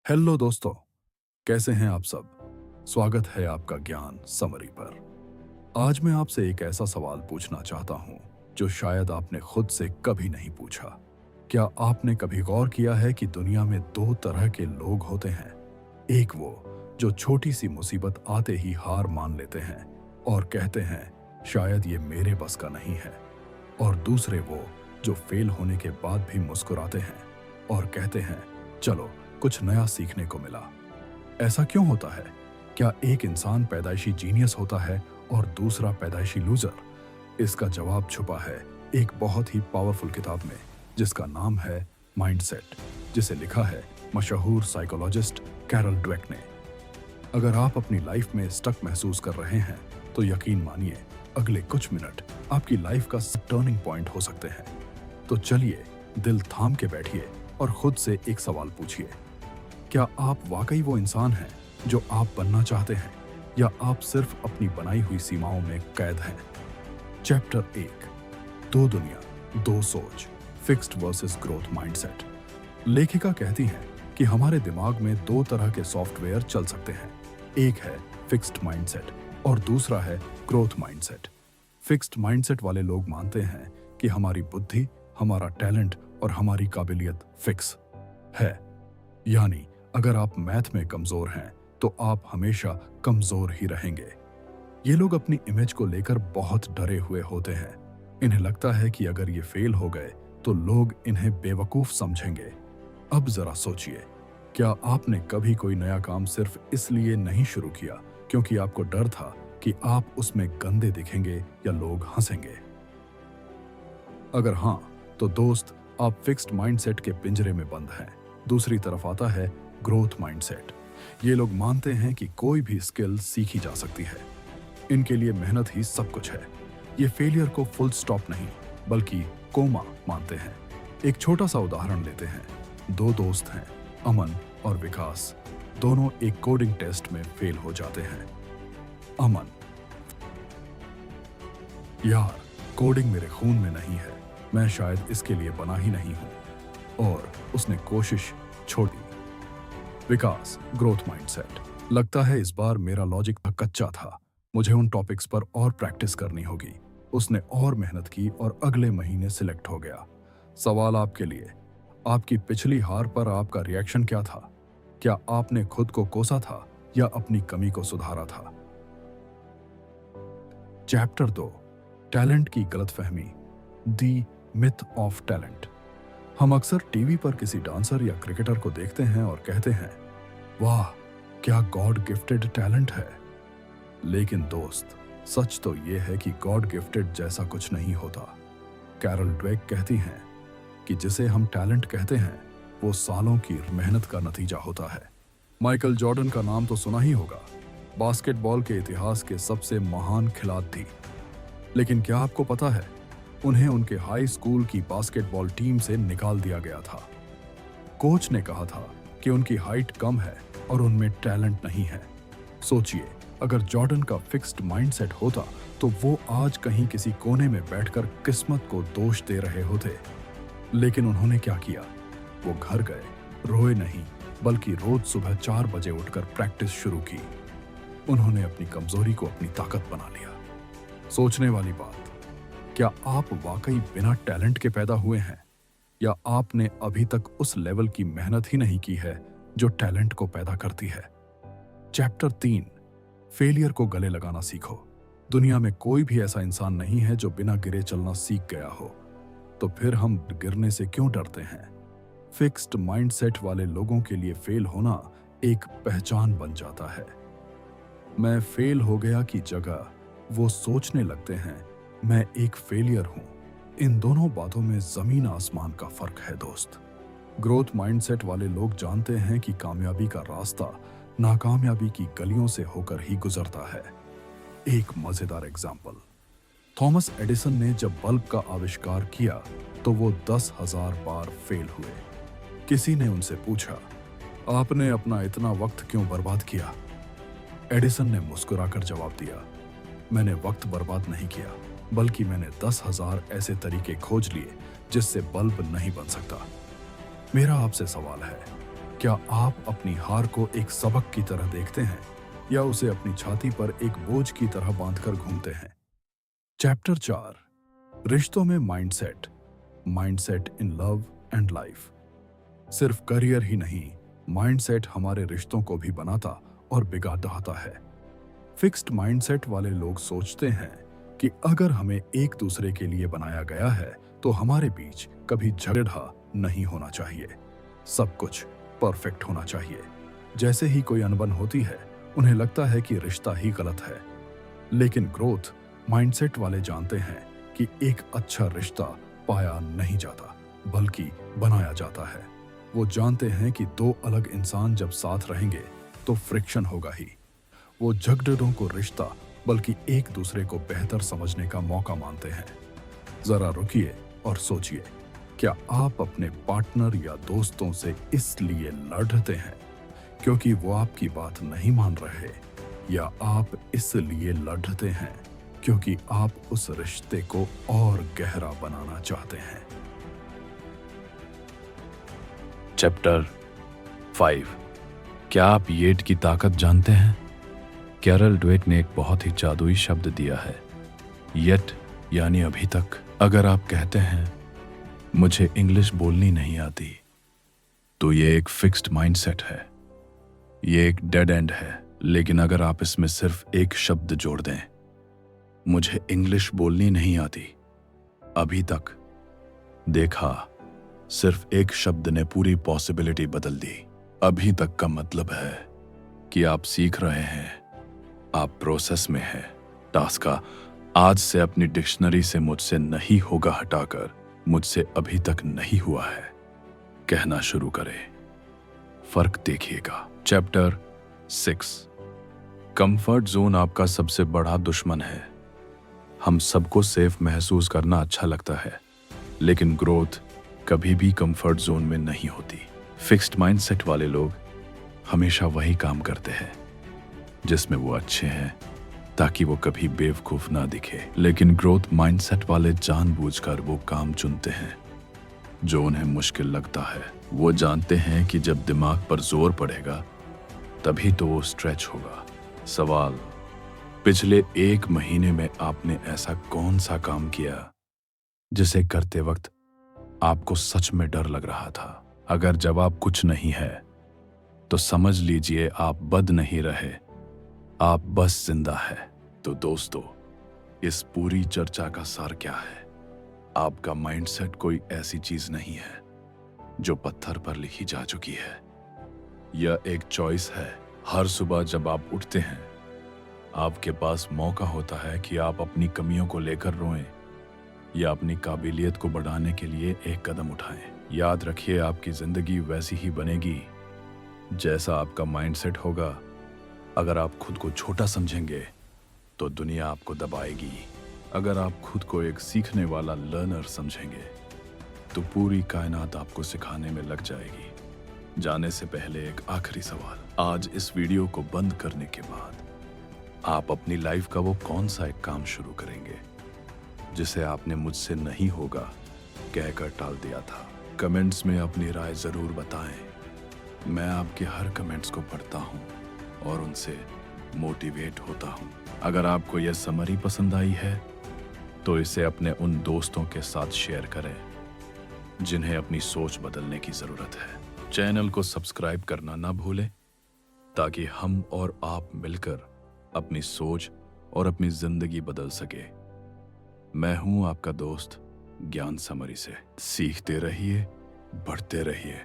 Hello दोस्तों, कैसे हैं आप सब? स्वागत है आपका ज्ञान समरी पर। आज मैं आपसे एक ऐसा सवाल पूछना चाहता हूं जो शायद आपने खुद से कभी नहीं पूछा। क्या आपने कभी गौर किया है कि दुनिया में दो तरह के लोग होते हैं? एक वो जो छोटी सी मुसीबत आते ही हार मान लेते हैं और कहते हैं शायद ये मेरे बस का नहीं है, और दूसरे वो जो फेल होने के बाद भी मुस्कुराते हैं और कहते हैं चलो कुछ नया सीखने को मिला। ऐसा क्यों होता है? क्या एक इंसान पैदाइशी जीनियस होता है और दूसरा पैदाइशी लूजर? इसका जवाब छुपा है एक बहुत ही पावरफुल किताब में जिसका नाम है माइंडसेट, जिसे लिखा है मशहूर साइकोलॉजिस्ट कैरल ड्वेक ने। अगर आप अपनी लाइफ में स्टक महसूस कर रहे हैं तो यकीन मानिए अगले कुछ मिनट आपकी लाइफ का टर्निंग पॉइंट हो सकते हैं। तो चलिए दिल थाम के बैठिए और खुद से एक सवाल पूछिए, क्या आप वाकई वो इंसान हैं जो आप बनना चाहते हैं, या आप सिर्फ अपनी बनाई हुई सीमाओं में कैद हैं? चैप्टर 1, दो दुनिया, दो सोच, फिक्स्ड वर्सेस ग्रोथ माइंडसेट। लेखिका कहती हैं कि हमारे दिमाग में दो तरह के सॉफ्टवेयर चल सकते हैं। एक है फिक्स्ड माइंडसेट और दूसरा है ग्रोथ माइंडसेट। फिक्स्ड माइंडसेट वाले लोग मानते हैं कि हमारी बुद्धि, हमारा टैलेंट और हमारी काबिलियत फिक्स है। यानी अगर आप मैथ में कमजोर हैं तो आप हमेशा कमजोर ही रहेंगे। ये लोग अपनी इमेज को लेकर बहुत डरे हुए होते हैं। इन्हें लगता है कि अगर ये फेल हो गए तो लोग इन्हें बेवकूफ समझेंगे। अब जरा सोचिए, क्या आपने कभी कोई नया काम सिर्फ इसलिए नहीं शुरू किया क्योंकि आपको डर था कि आप उसमें गंदे दिखेंगे या लोग हंसेंगे? अगर हाँ, तो दोस्त, आप फिक्स्ड माइंडसेट के पिंजरे में बंद हैं। दूसरी तरफ आता है ग्रोथ माइंडसेट। ये लोग मानते हैं कि कोई भी स्किल सीखी जा सकती है। इनके लिए मेहनत ही सब कुछ है। ये फेलियर को फुल स्टॉप नहीं बल्कि कोमा मानते हैं। एक छोटा सा उदाहरण लेते हैं। दो दोस्त हैं, अमन और विकास। दोनों एक कोडिंग टेस्ट में फेल हो जाते हैं। अमन: यार, कोडिंग मेरे खून में नहीं है, मैं शायद इसके लिए बना ही नहीं हूं, और उसने कोशिश छोड़ दी। विकास, ग्रोथ माइंडसेट: लगता है इस बार मेरा लॉजिक कच्चा था, मुझे उन टॉपिक्स पर और प्रैक्टिस करनी होगी। उसने और मेहनत की और अगले महीने सिलेक्ट हो गया। सवाल आपके लिए, आपकी पिछली हार पर आपका रिएक्शन क्या था? क्या आपने खुद को कोसा था या अपनी कमी को सुधारा था? चैप्टर 2, टैलेंट की गलतफहमी, द मिथ ऑफ टैलेंट। हम अक्सर टीवी पर किसी डांसर या क्रिकेटर को देखते हैं और कहते हैं वाह, क्या गॉड गिफ्टेड टैलेंट है। लेकिन दोस्त, सच तो यह है कि गॉड गिफ्टेड जैसा कुछ नहीं होता। कैरल ड्वेक कहती हैं कि जिसे हम टैलेंट कहते हैं वो सालों की मेहनत का नतीजा होता है। माइकल जॉर्डन का नाम तो सुना ही होगा, बास्केटबॉल के इतिहास के सबसे महान खिलाड़ी थी। लेकिन क्या आपको पता है, उन्हें उनके हाई स्कूल की बास्केटबॉल टीम से निकाल दिया गया था। कोच ने कहा था कि उनकी हाइट कम है और उनमें टैलेंट नहीं है। सोचिए, अगर जॉर्डन का फिक्स्ड माइंडसेट होता तो वो आज कहीं किसी कोने में बैठकर किस्मत को दोष दे रहे होते। लेकिन उन्होंने क्या किया? वो घर गए, रोए नहीं बल्कि रोज सुबह 4 बजे उठकर प्रैक्टिस शुरू की। उन्होंने अपनी कमजोरी को अपनी ताकत बना लिया। सोचने वाली बात, क्या आप वाकई बिना टैलेंट के पैदा हुए हैं, या आपने अभी तक उस लेवल की मेहनत ही नहीं की है जो टैलेंट को पैदा करती है? चैप्टर 3, फेलियर को गले लगाना सीखो। दुनिया में कोई भी ऐसा इंसान नहीं है जो बिना गिरे चलना सीख गया हो, तो फिर हम गिरने से क्यों डरते हैं? फिक्स्ड माइंडसेट वाले लोगों के लिए फेल होना एक पहचान बन जाता है। मैं फेल हो गया की जगह वो सोचने लगते हैं मैं एक फेलियर हूं। इन दोनों बातों में जमीन आसमान का फर्क है दोस्त। ग्रोथ माइंडसेट वाले लोग जानते हैं कि कामयाबी का रास्ता नाकामयाबी की गलियों से होकर ही गुजरता है। एक मजेदार एग्जाम्पल, थॉमस एडिसन ने जब बल्ब का आविष्कार किया तो वो 10,000 बार फेल हुए। किसी ने उनसे पूछा, आपने अपना इतना वक्त क्यों बर्बाद किया? एडिसन ने मुस्कुराकर जवाब दिया, मैंने वक्त बर्बाद नहीं किया, बल्कि मैंने 10,000 ऐसे तरीके खोज लिए जिससे बल्ब नहीं बन सकता। मेरा आपसे सवाल है, क्या आप अपनी हार को एक सबक की तरह देखते हैं या उसे अपनी छाती पर एक बोझ की तरह बांधकर घूमते हैं? चैप्टर 4, रिश्तों में mindset, mindset in love and life. सिर्फ करियर ही नहीं, माइंडसेट हमारे रिश्तों को भी बनाता और बिगाड़ डालता है। फिक्स्ड माइंडसेट वाले लोग सोचते हैं कि अगर हमें एक दूसरे के लिए बनाया गया है तो हमारे बीच कभी झगड़ा नहीं होना चाहिए, सब कुछ परफेक्ट होना चाहिए। जैसे ही कोई अनबन होती है उन्हें लगता है कि रिश्ता ही गलत है। लेकिन ग्रोथ माइंडसेट वाले जानते हैं कि एक अच्छा रिश्ता पाया नहीं जाता बल्कि बनाया जाता है। वो जानते हैं कि दो अलग इंसान जब साथ रहेंगे तो फ्रिक्शन होगा ही। वो झगड़ों को रिश्ता बल्कि एक दूसरे को बेहतर समझने का मौका मानते हैं। जरा रुकिए और सोचिए, क्या आप अपने पार्टनर या दोस्तों से इसलिए लड़ते हैं क्योंकि वो आपकी बात नहीं मान रहे, या आप इसलिए लड़ते हैं क्योंकि आप उस रिश्ते को और गहरा बनाना चाहते हैं? चैप्टर 5, क्या आप येट की ताकत जानते हैं? कैरल ड्वेक ने एक बहुत ही जादुई शब्द दिया है, येट यानी अभी तक। अगर आप कहते हैं मुझे इंग्लिश बोलनी नहीं आती, तो ये एक फिक्स्ड माइंडसेट है, ये एक डेड एंड है। लेकिन अगर आप इसमें सिर्फ एक शब्द जोड़ दें, मुझे इंग्लिश बोलनी नहीं आती अभी तक, देखा, सिर्फ एक शब्द ने पूरी पॉसिबिलिटी बदल दी। अभी तक का मतलब है कि आप सीख रहे हैं, आप प्रोसेस में हैं। टास्क का आज से अपनी डिक्शनरी से मुझसे नहीं होगा हटाकर मुझसे अभी तक नहीं हुआ है कहना शुरू करें, फर्क देखिएगा। चैप्टर 6, कंफर्ट जोन आपका सबसे बड़ा दुश्मन है। हम सबको सेफ महसूस करना अच्छा लगता है, लेकिन ग्रोथ कभी भी कंफर्ट जोन में नहीं होती। फिक्स्ड माइंडसेट वाले लोग हमेशा वही काम करते हैं जिसमें वो अच्छे हैं, ताकि वो कभी बेवकूफ ना दिखे। लेकिन ग्रोथ माइंडसेट वाले जानबूझकर वो काम चुनते हैं जो उन्हें मुश्किल लगता है। वो जानते हैं कि जब दिमाग पर जोर पड़ेगा तभी तो वो स्ट्रेच होगा। सवाल, पिछले 1 महीने में आपने ऐसा कौन सा काम किया जिसे करते वक्त आपको सच में डर लग रहा था? अगर जवाब कुछ नहीं है तो समझ लीजिए आप बद नहीं रहे, आप बस जिंदा है। तो दोस्तों, इस पूरी चर्चा का सार क्या है? आपका माइंडसेट कोई ऐसी चीज नहीं है जो पत्थर पर लिखी जा चुकी है। यह एक चॉइस है। हर सुबह जब आप उठते हैं, आपके पास मौका होता है कि आप अपनी कमियों को लेकर रोएं या अपनी काबिलियत को बढ़ाने के लिए एक कदम उठाएं। याद रखिए, आपकी जिंदगी वैसी ही बनेगी जैसा आपका माइंडसेट होगा। अगर आप खुद को छोटा समझेंगे तो दुनिया आपको दबाएगी। अगर आप खुद को एक सीखने वाला लर्नर समझेंगे तो पूरी कायनात आपको सिखाने में लग जाएगी। जाने से पहले एक आखिरी सवाल, आज इस वीडियो को बंद करने के बाद आप अपनी लाइफ का वो कौन सा एक काम शुरू करेंगे जिसे आपने मुझसे नहीं होगा कहकर टाल दिया था? कमेंट्स में अपनी राय जरूर बताएं। मैं आपके हर कमेंट्स को पढ़ता हूं और उनसे मोटिवेट होता हूं। अगर आपको यह समरी पसंद आई है तो इसे अपने उन दोस्तों के साथ शेयर करें जिन्हें अपनी सोच बदलने की जरूरत है। चैनल को सब्सक्राइब करना ना भूलें ताकि हम और आप मिलकर अपनी सोच और अपनी जिंदगी बदल सके। मैं हूं आपका दोस्त ज्ञान समरी से। सीखते रहिए, बढ़ते रहिए।